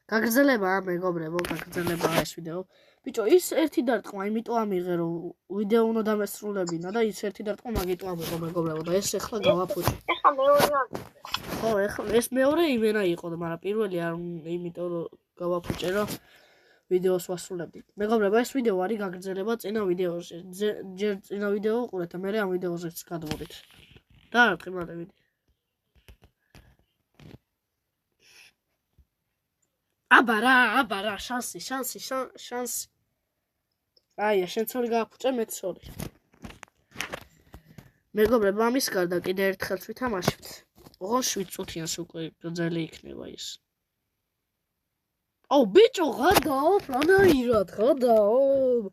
გაგრძელება მეგობრებო, გაგრძელება ეს ვიდეო. ბიჭო, ის ერთი დარტყმა, იმიტომ ამიღე რომ ვიდეო უნდა დამესრულებინა და ის ერთი დარტყმა მაგიტო ამიღო მეგობრებო და ეს ახლა გავაფუჭე. ეხლა მეორე ხო, ეხლა ეს მეორე იმენა იყო და მაგრამ პირველი არ იმიტომ რომ გავაფუჭე რომ ვიდეოს ვასრულებდი. მეგობრებო, ეს ვიდეო არის გაგრძელება წინა ვიდეოზე. ჯერ წინა ვიდეო უყურეთ და მე ამ ვიდეოზეც გადმოვიდეთ. და ყიმადებით. აბარა, შანსი. აია, შენ ცორი გააფუჭე, მე ცორი. მეგობრებო, ამის გარდა კიდე ერთხელ ვითამაშებთ. ოღონდ 7 წუთიანს უკვე გრძელი იქნება ის. აუ, ბიჭო, გადაო, რანაირად, გადაო.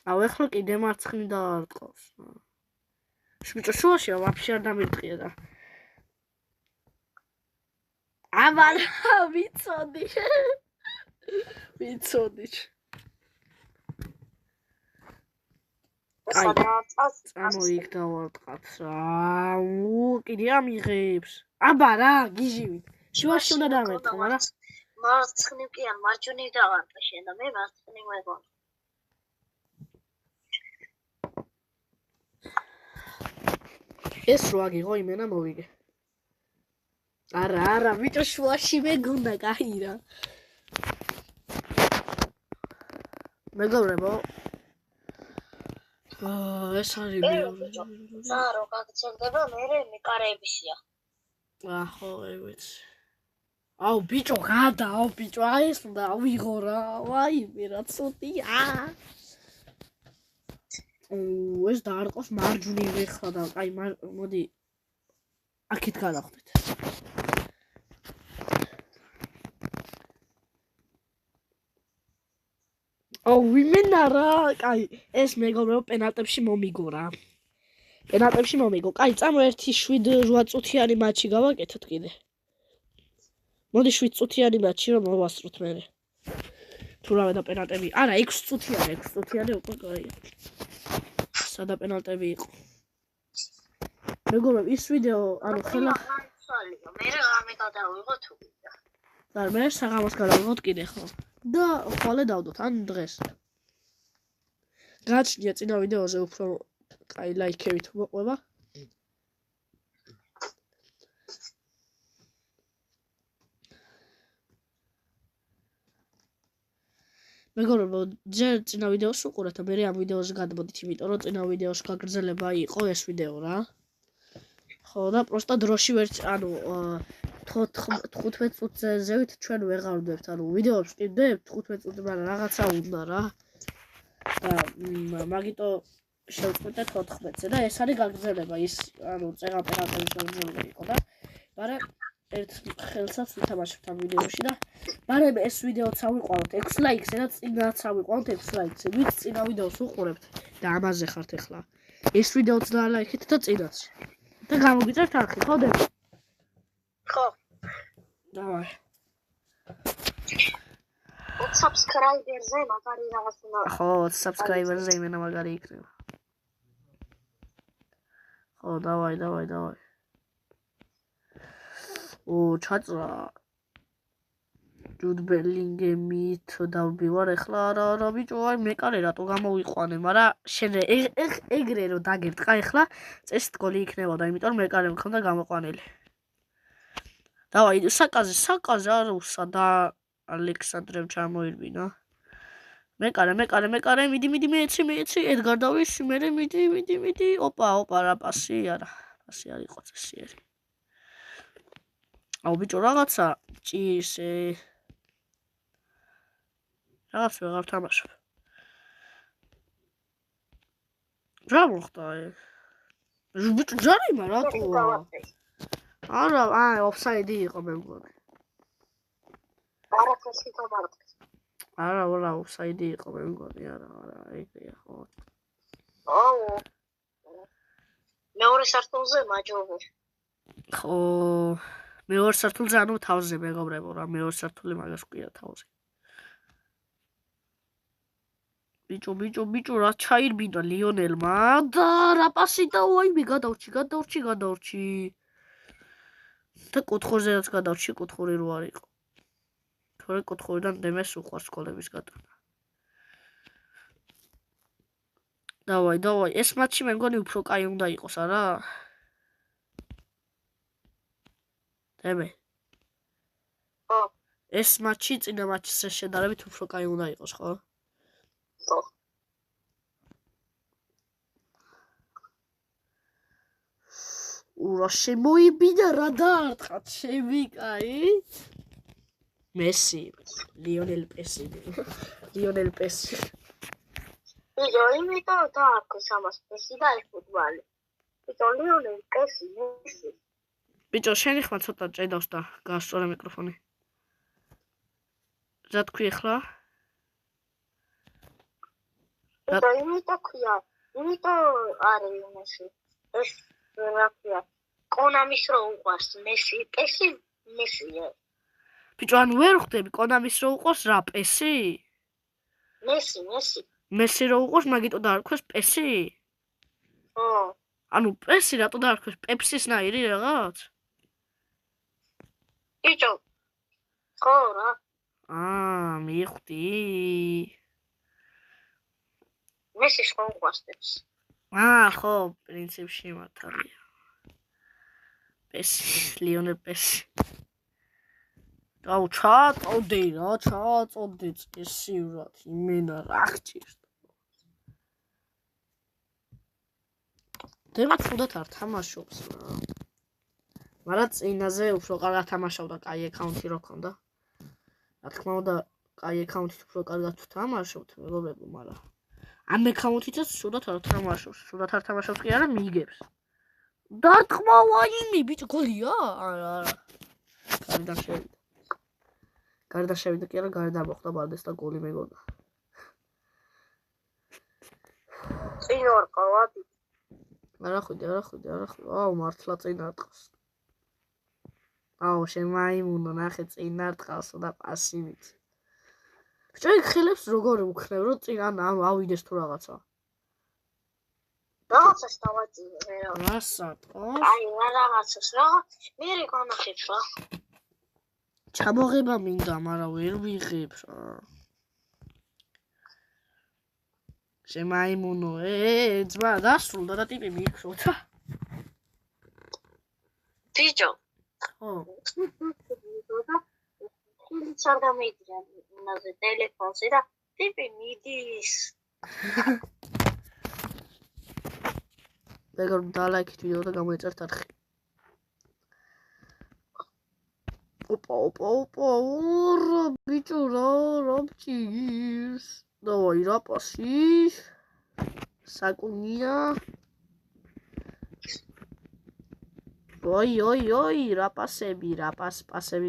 აუ, ეხლა კიდე მარცხნი დაარტყავს. ბიჭო, შუაში ვაფშე არ დამირტყია და. აბარა, ვიცოდი. წამოიგ დავარტყათ რა. კიდე ამიღებს. აბარა, გიჟივით. შუაში უნდა დამერტყო, მაგრამ მარცხნივ კი ან მარჯვნივ დავარტყე შენ და მე მარცხნივ მეგონა. ეს რო აგიღო იმენა მოვიგე. არა, ბიჭო, შუაში მეგონა, კაი რა. მეგობრებო, ეს არის მეორე. ზარო გაგრძელდება, მე მეკარეებისია. ხო, ვიცი. აუ, ბიჭო, გადაო, ბიჭო, აი ეს უნდა ავიღო რა. ვაიმე, რა ცუდია. ეს დაარტყოს მარჯვნივ ეხლა და აი, მოდი აქეთ გადავხდით. აუ, ვიმენა რა, კაი, ეს მეგობრებო პენალტებში მომიგო რა. კაი, წამო ერთი 7-8 წუთიანი მატჩი გავაკეთოთ კიდე. მოდი 7 წუთიანი მატჩი რომ მოვასწროთ მე. თუ რავე და პენალტები. არა, 6 წუთიანი უკვე კაია. სადა პენალტები იყო. მეგობრებო, ის ვიდეო, ანუ ხელა მე რამე გადავიღო თუ გინდა. და მე საღამოს გადავიღოთ კიდე ხო. და ხოლე დავდოთ ან დღეს. გაჩნია წინა ვიდეოზე უფრო კაი ლაიქებით მოყვება. მეგობრებო, ჯერ წინა ვიდეოს უყურეთ და მე ამ ვიდეოზე გადმოდით, იმიტომ რომ წინა ვიდეოს გაგრძელება იყო ეს ვიდეო რა. ხო და პროსტა დროში ვერ ანუ 15 წუთზე ზევით ჩვენ ვეღარდებთ, ანუ ვიდეოებს ვტირდებთ 15 წუთზე, მაგრამ რაღაცა უნდა რა. და მაგიტო შევწყვეტეთ 14-ზე და ეს არის გაგრძელება, ის ანუ წეღა პენალტების გაგრძელება იყო და მაგრამ ერთ ხელსაც ვითამაშებთ ამ ვიდეოში და მაგრამ ეს ვიდეოც ავიყვანოთ 6 ლაიქს და წინაც ავიყვანოთ 6 ლაიქს. ვით წინა ვიდეოს უყურებთ და ამაზე ხართ ახლა. ეს ვიდეოც დაალაიქეთ და წინაც. და გამოგიწევთ არხი, ხო დები? ხო. დავაი. subscriber-ზე მაგარი რაღაც უნდა. ხო, subscriber-ზე იმენა მაგარი იქნება. ხო, დავაი. ჩაწრა ჯუდ ბელინგემით დავბივარ ახლა არა ბიჭო, აი მეკარე რატო გამოვიყვანე, მაგრამ შენ ეგრე რომ დაგერტყა ახლა წესით გოლი იქნებოდა, იმიტომ რომ მეკარე მქონდა გამოყვანილი. დავაი, საკაზე არ უსა და ალექსანდრემ ჩამოირბინა. მეკარე, მიდი მეეცი, ედგარ დავის, მე მიდი. ოპა, რა პასი არა. პასი არ იყო წესიერი. აუ ბიჭო, რაღაცა ჭირსე. რაღაც ვეღარ თამაშობ. რა მოხდა? ბიჭო, ჯარიმა რატოა? არა, ოფსაიდი იყო მე მგონი. არა, ხელი გამარტყე. არა, ოფსაიდი იყო მე მგონი, არა, ეგრეა ხო. აუ. მეორე სართულზე მაჯობო. ხო, მეორე სართულზე ანუ თავზე მეგობრებო რა, მეორე სართული მაგას ყია თავზე. ბიჭო, რა ჩაირბინა ლიონელმა და რა პასი და ვაიმე გადავრჩი. და კუთხურზეც გადავში, კუთხური რო არ იყო. თორე კუთხურიდან დემეს უყვარს სკოლების გატანა. დავაი, ეს მატჩი მე მგონი უფრო კაი უნდა იყოს, არა? დემე. ხო. ეს მატჩი წინა მატჩის შედარებით უფრო კაი უნდა იყოს, ხო? ხო. ურა შემოიბინა რა დაარტყა ჩემი კაი? მესი, ლიონელ პესი. ბიჭო, იმიტომ დაარქვეს ამას პესი და ეს ფუტბოლი. ბიჭო, ლიონელ პესი, მესი. ბიჭო, შენი ხმა ცოტა ჭედავს და გაასწორე მიკროფონი. რა თქვი ახლა? ბიჭო, იმიტომ არის მესი. ეს რა ქვია? კონამის რო უყვარს მესი, პესი, მესია. ბიჭო, ანუ ვერ ხვდები კონამის რო უყოს რა პესი? მესი. მესი რო უყოს, მაგიტო დაარქვეს პესი? ხო. ანუ პესი რატო დაარქვეს? პეპსისნაირი რაღაც? ბიჭო, ხო რა. მივხვდი. მესი ხო უყვარს პესი. ხო, პრინციპში მართალია. პესი, ლიონელ პესი. ჩაწოდე წესივრად, იმენა რა ხჭირს. დემეთ ხუდათ არ თამაშობს რა. მაგრამ წინაზე უფრო კარგად თამაშობდა, კაი აკაუნთი რო ქონდა. რა თქმა უნდა, კაი აკაუნთით უფრო კარგად თამაშობთ, მეგობრებო, მაგრამ ამ აკაუნთითაც შუდათ არ თამაშობს. შუდათ არ თამაშობს კი არა, მიიგებს. დარტყმა ვაიმე, ბიჭო, გოლია? არა. გარდა შევიდა კი არა, გარდა მოხდა ბალდეს და გოლი მეგონა. წინ არ ყავდი. არა ხვიდე. აუ, მართლა წინ არ ტყავს. აუ, შემაიმუნო, ნახე წინ არ ტყავს და პასივით. ბიჭო, იქ ხელებს როგორ უქნევ, რომ წინ ავიდეს თუ რაღაცა. რაღაცას დავაძინე მე რა. რასა ტყავს? აი, რაღაცას რაღაც. მე რეკონახებს რა. ჩამოღება მინდა, მაგრამ ვერ ვიღებს რა. შემაიმუნო, ძმა, დასრულდა და ტიპი მიიქროთა. ბიჭო. ხო. ფილიც არ დამეიდრია იმაზე ტელეფონზე და ტიპი მიდის. მეგრ დალაიქით ვიდეო და გამოიწერთ არხი. ოპა, რა ბიჭო, რა ბჭირს. დავაი, რა პასი. საკუნია. ოი, რა პასები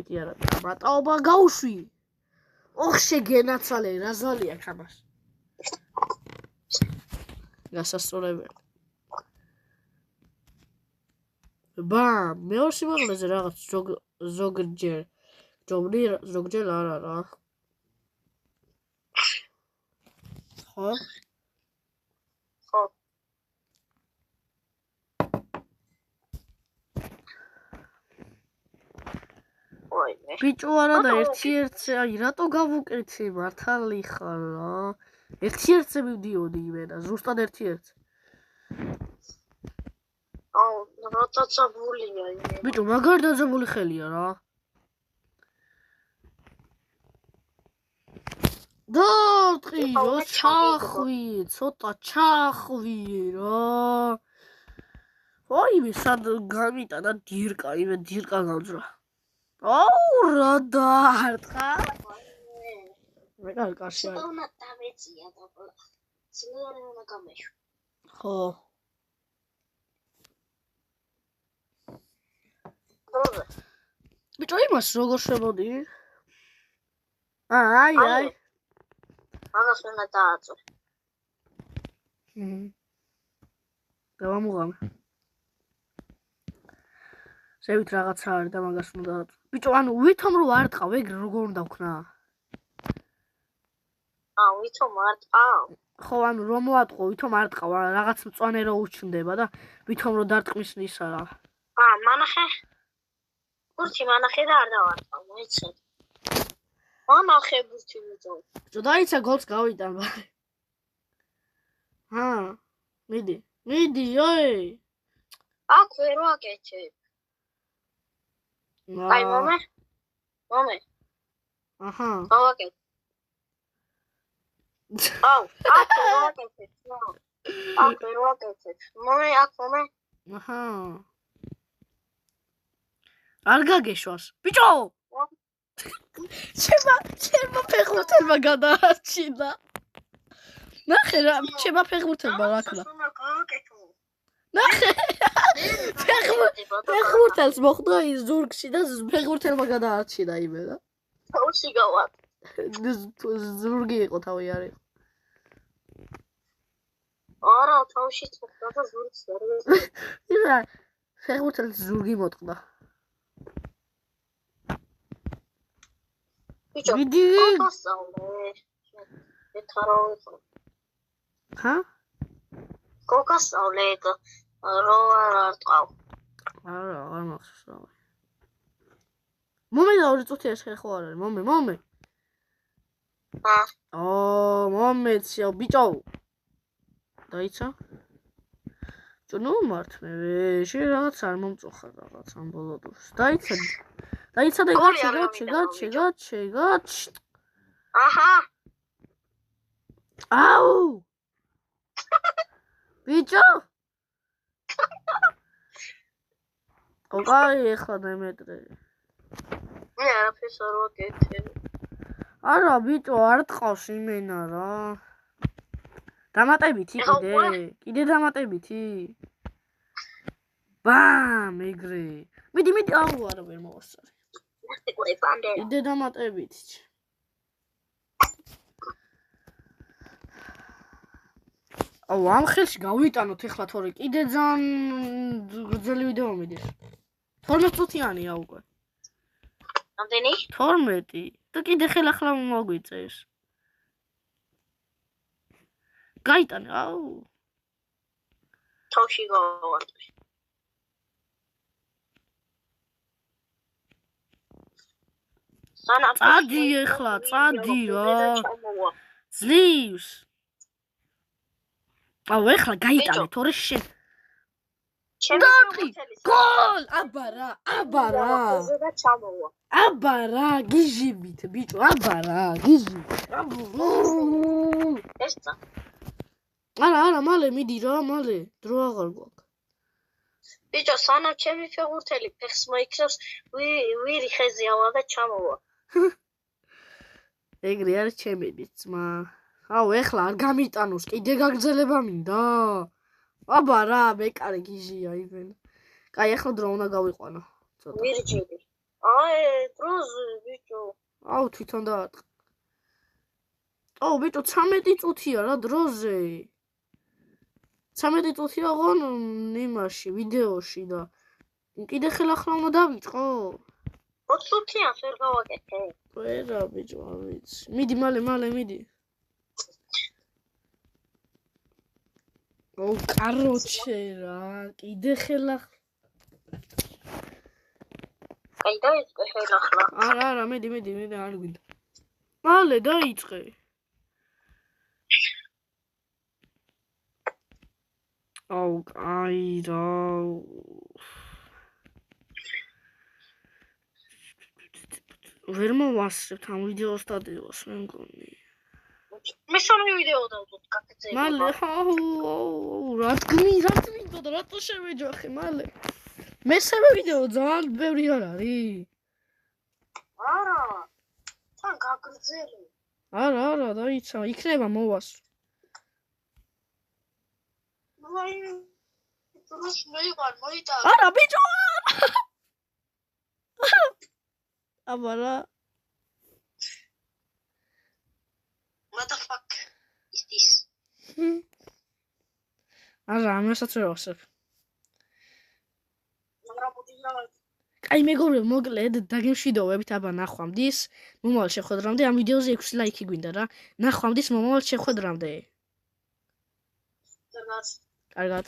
კი არა. მატაობა გავუშვი. ოხ, შეგენაცალე, რა ზალი აქვს ამას. გასასწორებელი. მეორე სიმაღლეზე რაღაც ზოგჯერ არა რა. ხო? ხო. ბიჭო არა და ერთი-ერთზე, აი რატო გავუკეთე მართალი ხარ რა. ერთი-ერთზე მივდიოდი იმენა, ზუსტად ერთი-ერთზე. აუ, რა დაძაბულია იმენა. ბიჭო, მაგარ დაძაბული ხელია რა. დარტყი, რა ცოტა ჩახვი რა. ვაიმე, სად გამიტანა დირკა, იმე დირკა გავძრა. აუ, რა დაარტყა. მე კარში არ. უნდა დამეწია და ყველა. ძლიერი უნდა გამეშვა. ხო. ბიჭო, იმას როგორ შემოდი? აი. მაგას უნდა დააწო. დავამუღამე. შევით რაღაცა არის და მაგას უნდა დააწო. ბიჭო, ანუ ვითომ რო არ ტყავ, ეგრე როგორ უნდა ვქნა? ვითომ არ ტყავ? ხო, ანუ რომ მოატყო, ვითომ არ ტყავ, რაღაც მწვანე რო უჩნდება და ვითომ რო დარტყმის ისა რა. მანახე. ბურთი მანახე და არ დავარტყავ, მოიცადე. მანახე ბურთი მიწო. ბიჭო დაიცა გოლს გავიტან. მიდი, ოი. აქ ვერ ვაკეთებ. აი მომე. აჰა. გავაკეთე. აუ, აქ ვერ ვაკეთებ. აქ ვერ ვაკეთებ. მომე. აჰა. არ გაგეშვას. ბიჭო! ჩემო ფეხბურთელმა გადაარჩინა. ნახე რა, ჩემო ფეხბურთელმა რა ქნა. ნახე. ფეხბურთელს მოხდა ის ზურგში და ფეხბურთელმა გადაარჩინა იმე რა. თავში გავარ. ზურგი იყო თავი არ იყო. არა, თავშიც მოხდა და ზურგს არ იყო. ირა, ფეხბურთელს ზურგი მოტყდა. ბიჭო, მიდი. კოკასავლე. ეთარავე. ჰა? კოკასავლე და რო არ ტყავ. არა, არ მახსოვს რა. მომე და 2 წუთი ეს ხო არ არის, მომე. ჰა? მომეცია, ბიჭო. დაიცა? ნუ მართლე, შე რაღაც არ მომწოხარ რაღაც ამ ბოლოდოს. დაიცა და გაჩი. აჰა. აუ! ბიჭო! ოკაი, ეხლა დამეტრე. მე არაფერს არ ვაკეთებ. არა, ბიჭო, არ ტყავს იმენა რა. დამატებითი კიდე დამატებითი. ბამ, ეგრე. მიდი, აუ, არა ვერ მოვასწარი. კიდე დამატებითი. აუ, ამ ხელში გავიტანოთ ეხლა თორე კიდე ძალიან გრძელი ვიდეო მიდის. 12 წუთიანია უკვე. რამდენი? 12. და კიდე ხელახლა მოგვიწევს. გაიტანე, აუ. თავში გავარტყე. წადი ეხლა, რა. ძლივს. აუ, ეხლა გაიტანე, თორე შენ. გოლ! აბარა. აბარა, გიჟიბით, ბიჭო, აბარა, გიჟიბით. ესა. არა, მალე მიდი რა, მალე. დრო აღარ გვაქვს. ბიჭო, სანამ ჩემი ფეხბურთელი ფეხს მოიქცევს, ვირი ხეზე ავა და ჩამოვა. ეგრე არის ჩემი ძმა. აუ, ეხლა არ გამიტანოს, კიდე გაგრძელება მინდა. აბა რა, მეკარე გიჟია იმენ. კაი, ეხლა დრო უნდა გავიყვანო. ცოტა. ვირჯები. აი, დროზე, ბიჭო. აუ, თვითონ დაატყ. აუ, ბიჭო, 13 წუთია რა დროზე. 13 წუთია ღონ იმაში, ვიდეოში და კიდე ხელახლა უნდა დავიწყო. 20 წუთია ვერ გავაკეთე. ვერა, ბიჭო, არ ვიცი. მიდი, მალე მიდი. ო, კაროჩე რა, კიდე ხელახლა. აი, დაიწყე ხელახლა. არა, მიდი, არ გვინდა. მალე დაიწყე. აუ, აი რა. ვერ მოვასწრებთ ამ ვიდეოს დადევას, მე მგონი. მესამე ვიდეო დავდოთ გაგრძელება. მალე, რა თქმა და რატო შევეჯახე, მალე. მესამე ვიდეო ძალიან ბევრი არ არის. არა. თან გაგრძელე. არა, დაიცა, იქნება მოვასწრო. აი, დროს მეიყარ, მოიტან. არა, ბიჭო! აბა რა. What the fuck is this? არა, ამასაც ვერ ვახსოვ. კაი, მეგობრებო, მოკლედ დაგემშვიდობებით, აბა ნახვამდის. მომავალ შეხვედრამდე ამ ვიდეოზე 6 ლაიქი გვინდა რა. ნახვამდის მომავალ შეხვედრამდე. კარგად.